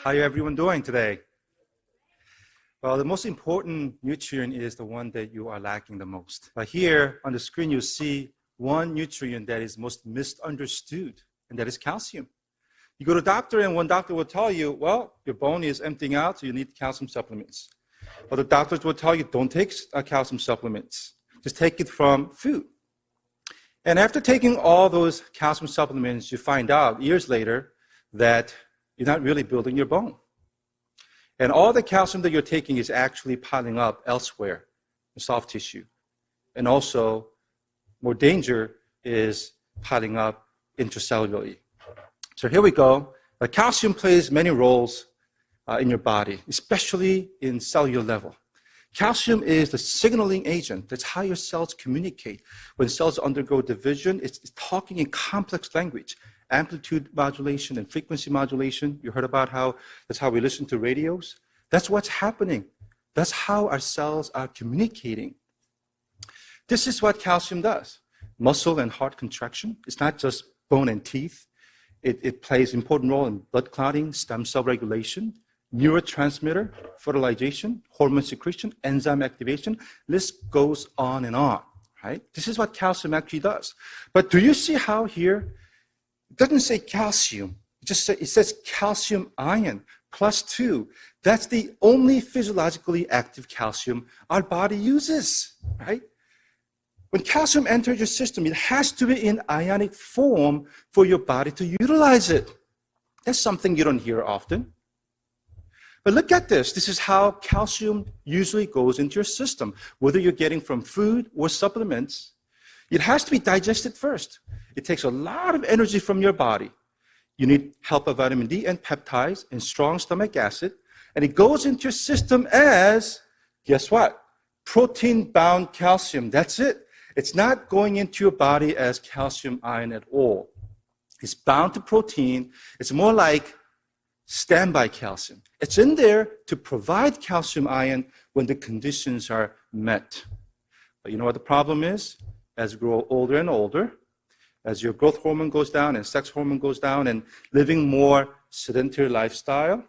How are everyone doing today? Well, the most important nutrient is the one that you are lacking the most. But here on the screen, you see one nutrient that is most misunderstood, and that is calcium. You go to a doctor, and one doctor will tell you, well, your bone is emptying out, so you need calcium supplements. Other doctors will tell you, don't take calcium supplements. Just take it from food. And after taking all those calcium supplements, you find out years later that you're not really building your bone. And all the calcium that you're taking is actually piling up elsewhere in soft tissue. And also, more danger is piling up intracellularly. So here we go. Calcium plays many roles in your body, especially in cellular level. Calcium is the signaling agent. That's how your cells communicate. When cells undergo division, it's talking in complex language. Amplitude modulation and frequency modulation. You heard about how that's how we listen to radios. That's what's happening. That's how our cells are communicating. This is what calcium does. Muscle and heart contraction. It's not just bone and teeth. It plays an important role in blood clotting, stem cell regulation, neurotransmitter, fertilization, hormone secretion, enzyme activation. List goes on and on, right? This is what calcium actually does. But do you see how here it doesn't say calcium. It says calcium ion plus 2. That's the only physiologically active calcium our body uses, right? When calcium enters your system, it has to be in ionic form for your body to utilize it. That's something you don't hear often. But look at this. This is how calcium usually goes into your system, whether you're getting from food or supplements. It has to be digested first. It takes a lot of energy from your body. You need help of vitamin D and peptides and strong stomach acid. And it goes into your system as, guess what? Protein-bound calcium. That's it. It's not going into your body as calcium ion at all. It's bound to protein. It's more like standby calcium. It's in there to provide calcium ion when the conditions are met. But you know what the problem is? As you grow older and older, as your growth hormone goes down and sex hormone goes down and living more sedentary lifestyle,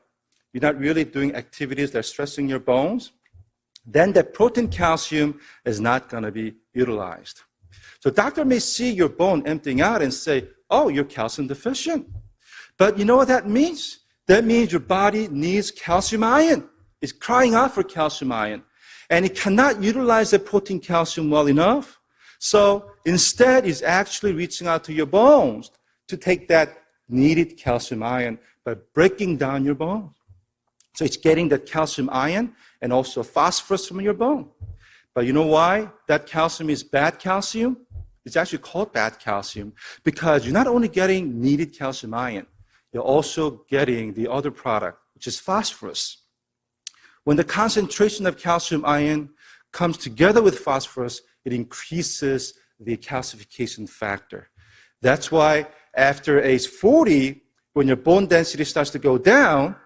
you're not really doing activities that are stressing your bones, then that protein calcium is not going to be utilized. So doctor may see your bone emptying out and say, oh, you're calcium deficient. But you know what that means? That means your body needs calcium ion. It's crying out for calcium ion. And it cannot utilize the protein calcium well enough. So instead, it's actually reaching out to your bones to take that needed calcium ion by breaking down your bones. So it's getting that calcium ion and also phosphorus from your bone. But you know why that calcium is bad calcium? It's actually called bad calcium because you're not only getting needed calcium ion, you're also getting the other product, which is phosphorus. When the concentration of calcium ion comes together with phosphorus, it increases the calcification factor. That's why after age 40, when your bone density starts to go down,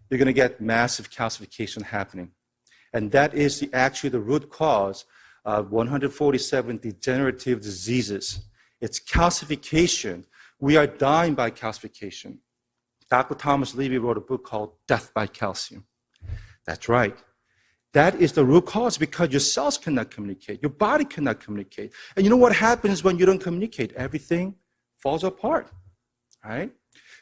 you're going to get massive calcification happening. And that is actually the root cause of 147 degenerative diseases. It's calcification. We are dying by calcification. Dr. Thomas Levy wrote a book called Death by Calcium. That's right. That is the root cause because your cells cannot communicate. Your body cannot communicate. And you know what happens when you don't communicate? Everything falls apart, right?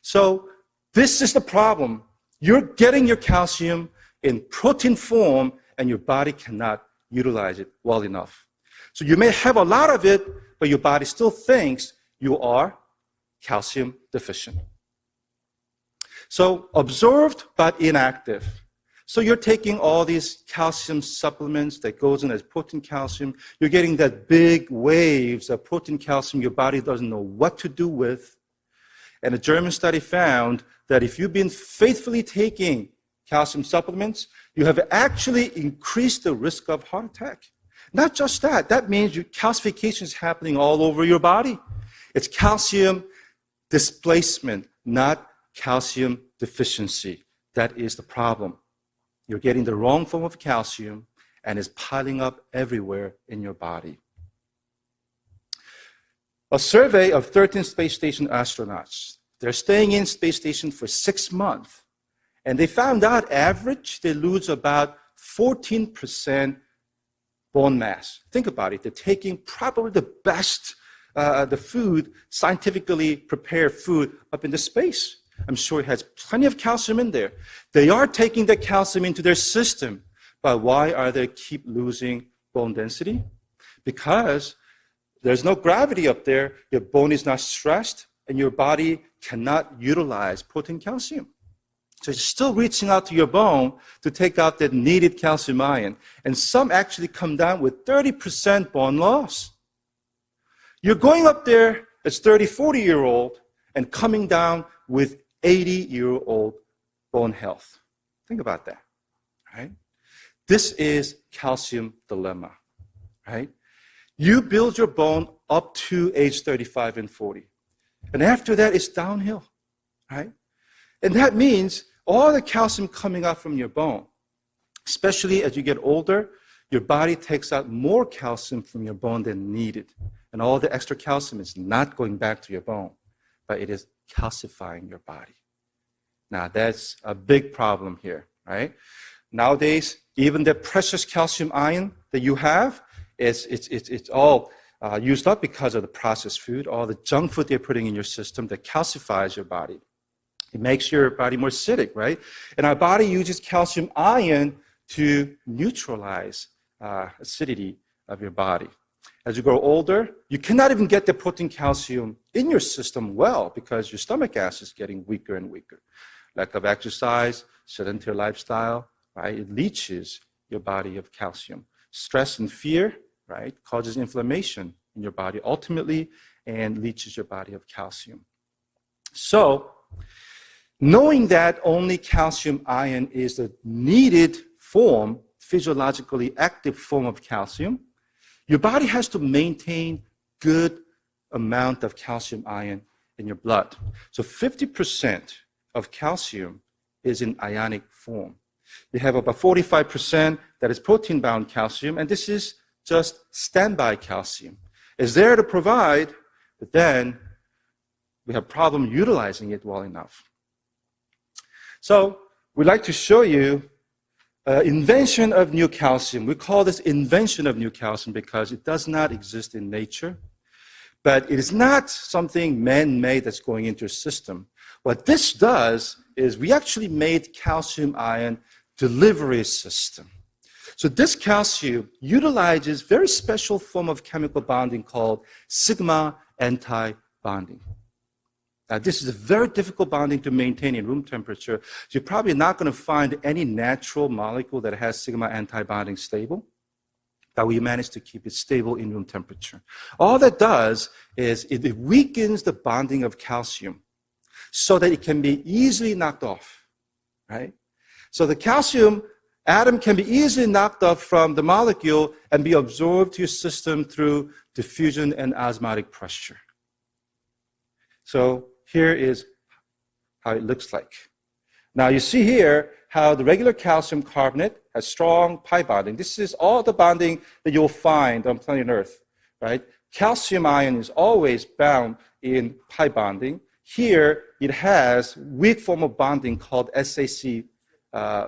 So this is the problem. You're getting your calcium in protein form and your body cannot utilize it well enough. So you may have a lot of it, but your body still thinks you are calcium deficient. So observed but inactive. So you're taking all these calcium supplements that goes in as protein calcium. You're getting that big waves of protein calcium your body doesn't know what to do with. And a German study found that if you've been faithfully taking calcium supplements, you have actually increased the risk of heart attack. Not just that. That means your calcification is happening all over your body. It's calcium displacement, not calcium deficiency. That is the problem. You're getting the wrong form of calcium and it's piling up everywhere in your body. A survey of 13 space station astronauts. They're staying in space station for 6 months. And they found out average, they lose about 14% bone mass. Think about it. They're taking probably the best, the food, scientifically prepared food up into space. I'm sure it has plenty of calcium in there. They are taking the calcium into their system. But why are they keep losing bone density? Because there's no gravity up there, your bone is not stressed, and your body cannot utilize protein calcium. So it's still reaching out to your bone to take out that needed calcium ion. And some actually come down with 30% bone loss. You're going up there as 30, 40-year-old and coming down with 80-year-old bone health. Think about that, right? This is calcium dilemma, right? You build your bone up to age 35 and 40. And after that, it's downhill, right? And that means all the calcium coming out from your bone, especially as you get older, your body takes out more calcium from your bone than needed. And all the extra calcium is not going back to your bone, but it is calcifying your body. Now, that's a big problem here, right? Nowadays, even the precious calcium ion that you have, it's all used up because of the processed food, all the junk food they're putting in your system that calcifies your body. It makes your body more acidic, right? And our body uses calcium ion to neutralize acidity of your body. As you grow older, you cannot even get the protein calcium in your system well because your stomach acid is getting weaker and weaker. Lack of exercise, sedentary lifestyle, right? It leaches your body of calcium. Stress and fear, right, causes inflammation in your body ultimately and leaches your body of calcium. So, knowing that only calcium ion is the needed form, physiologically active form of calcium, your body has to maintain good amount of calcium ion in your blood. So 50% of calcium is in ionic form. You have about 45% that is protein-bound calcium, and this is just standby calcium. It's there to provide, but then we have problem utilizing it well enough. So we'd like to show you invention of new calcium. We call this invention of new calcium because it does not exist in nature, but it is not something man-made that's going into your system. What this does is we actually made calcium ion delivery system. So this calcium utilizes very special form of chemical bonding called sigma anti-bonding. Now, this is a very difficult bonding to maintain in room temperature. So you're probably not going to find any natural molecule that has sigma anti-bonding stable, but we managed to keep it stable in room temperature. All that does is it weakens the bonding of calcium so that it can be easily knocked off, right? So the calcium atom can be easily knocked off from the molecule and be absorbed to your system through diffusion and osmotic pressure. So here is how it looks like. Now you see here how the regular calcium carbonate has strong pi bonding. This is all the bonding that you'll find on planet Earth, right? Calcium ion is always bound in pi bonding. Here it has weak form of bonding called SAC,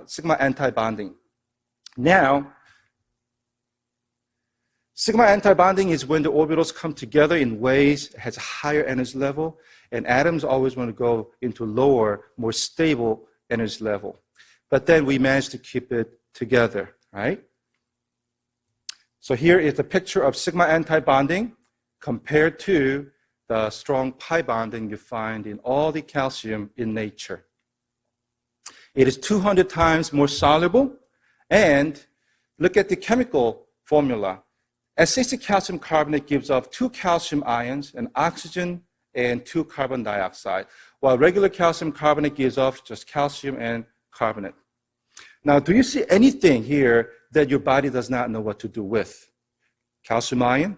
sigma anti-bonding. Now, sigma anti-bonding is when the orbitals come together in ways that has a higher energy level, and atoms always want to go into lower, more stable energy level. But then we managed to keep it together, right? So here is a picture of sigma anti-bonding compared to the strong pi bonding you find in all the calcium in nature. It is 200 times more soluble, and look at the chemical formula. SAC calcium carbonate gives off 2 calcium ions, an oxygen, and 2 carbon dioxide, while regular calcium carbonate gives off just calcium and carbonate. Now, do you see anything here that your body does not know what to do with? Calcium ion,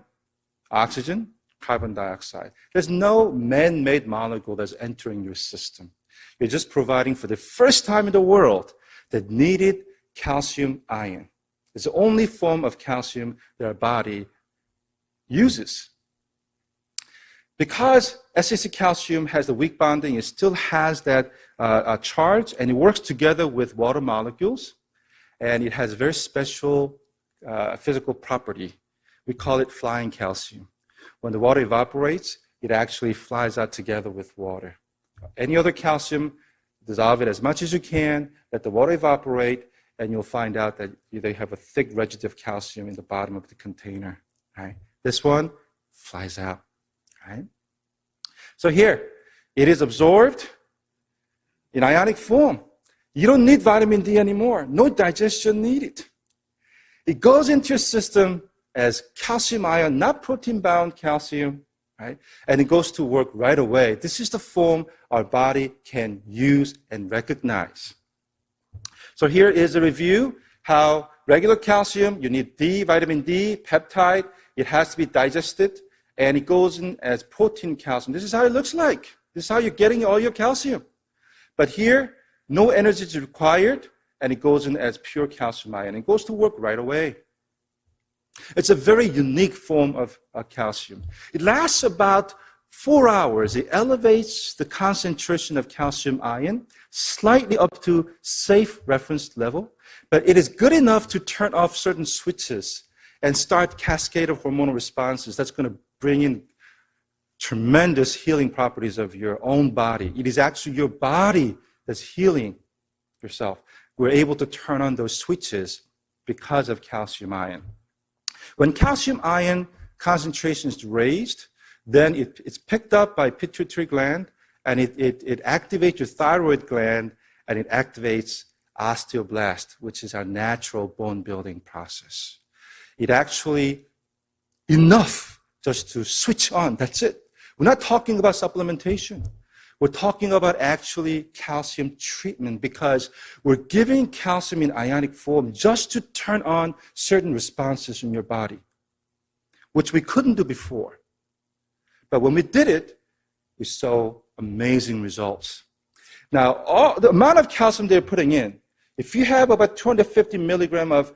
oxygen, carbon dioxide. There's no man-made molecule that's entering your system. You're just providing for the first time in the world the needed calcium ion. It's the only form of calcium that our body uses. Because SAC calcium has the weak bonding, it still has that charge, and it works together with water molecules, and it has very special physical property. We call it flying calcium. When the water evaporates, it actually flies out together with water. Any other calcium, dissolve it as much as you can, let the water evaporate, and you'll find out that they have a thick residue of calcium in the bottom of the container. Right? This one flies out. Right? So here, it is absorbed in ionic form. You don't need vitamin D anymore. No digestion needed. It goes into your system as calcium ion, not protein-bound calcium, right? And it goes to work right away. This is the form our body can use and recognize. So here is a review how regular calcium, you need D, vitamin D, peptide, it has to be digested, and it goes in as protein calcium. This is how it looks like. This is how you're getting all your calcium. But here, no energy is required, and it goes in as pure calcium ion. It goes to work right away. It's a very unique form of calcium. It lasts about 4 hours. It elevates the concentration of calcium ion slightly up to safe reference level, but it is good enough to turn off certain switches and start cascade of hormonal responses. That's going to bring in tremendous healing properties of your own body. It is actually your body that's healing yourself. We're able to turn on those switches because of calcium ion. When calcium ion concentration is raised, then it's picked up by pituitary gland, and it activates your thyroid gland, and it activates osteoblast, which is our natural bone building process. It actually enough just to switch on. That's it. We're not talking about supplementation. We're talking about actually calcium treatment, because we're giving calcium in ionic form just to turn on certain responses in your body, which we couldn't do before. But when we did it, we saw amazing results. Now, the amount of calcium they're putting in, if you have about 250 milligram of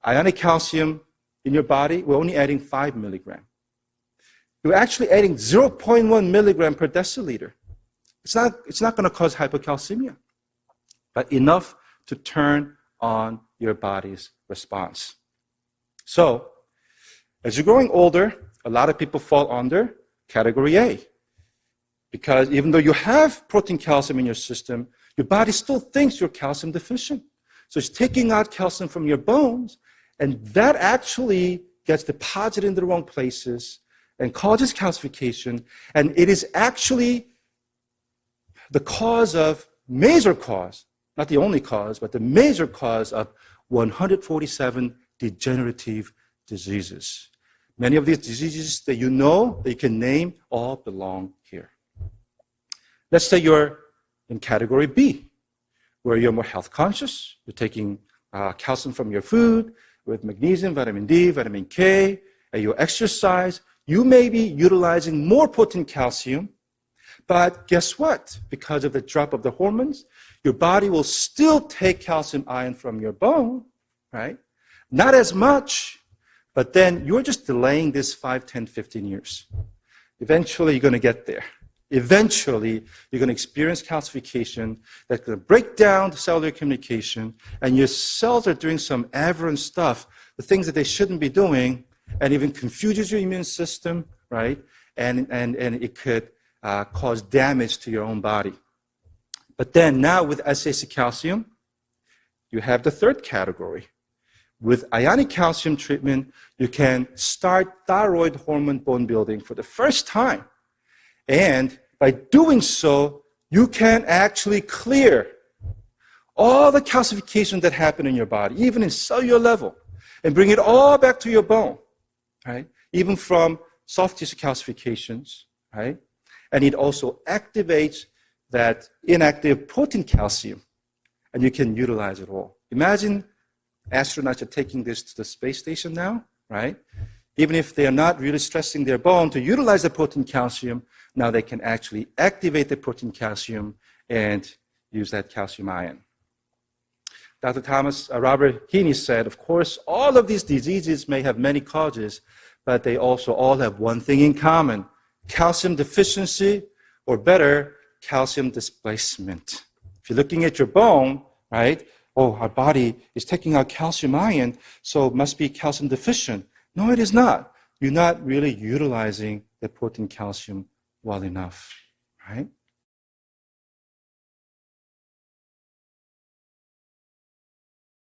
ionic calcium in your body, we're only adding 5 milligram. We're actually adding 0.1 milligram per deciliter. It's not going to cause hypocalcemia, but enough to turn on your body's response. So, as you're growing older, a lot of people fall under category A. Because even though you have protein calcium in your system, your body still thinks you're calcium deficient. So it's taking out calcium from your bones, and that actually gets deposited in the wrong places and causes calcification. And it is actually the major cause, not the only cause, but the major cause of 147 degenerative diseases. Many of these diseases that you know, that you can name, all belong here. Let's say you're in category B, where you're more health conscious. You're taking calcium from your food with magnesium, vitamin D, vitamin K, and you exercise. You may be utilizing more potent calcium, but guess what? Because of the drop of the hormones, your body will still take calcium ion from your bone, right? Not as much, but then you're just delaying this 5, 10, 15 years. Eventually, you're going to get there. Eventually, you're going to experience calcification that's going to break down the cellular communication, and your cells are doing some aberrant stuff, the things that they shouldn't be doing, and even confuses your immune system, right? And it could cause damage to your own body. But then now with SAC calcium, you have the third category. With ionic calcium treatment, you can start thyroid hormone bone building for the first time. And by doing so, you can actually clear all the calcification that happened in your body, even in cellular level, and bring it all back to your bone, right? Even from soft tissue calcifications, right? And it also activates that inactive protein calcium, and you can utilize it all. Imagine astronauts are taking this to the space station now, right? Even if they are not really stressing their bone to utilize the protein calcium, now they can actually activate the protein calcium and use that calcium ion. Dr. Robert Heaney said, of course, all of these diseases may have many causes, but they also all have one thing in common: calcium deficiency, or better, calcium displacement. If you're looking at your bone, right? Oh, our body is taking out calcium ion, so it must be calcium deficient. No, it is not. You're not really utilizing the potent calcium well enough, right?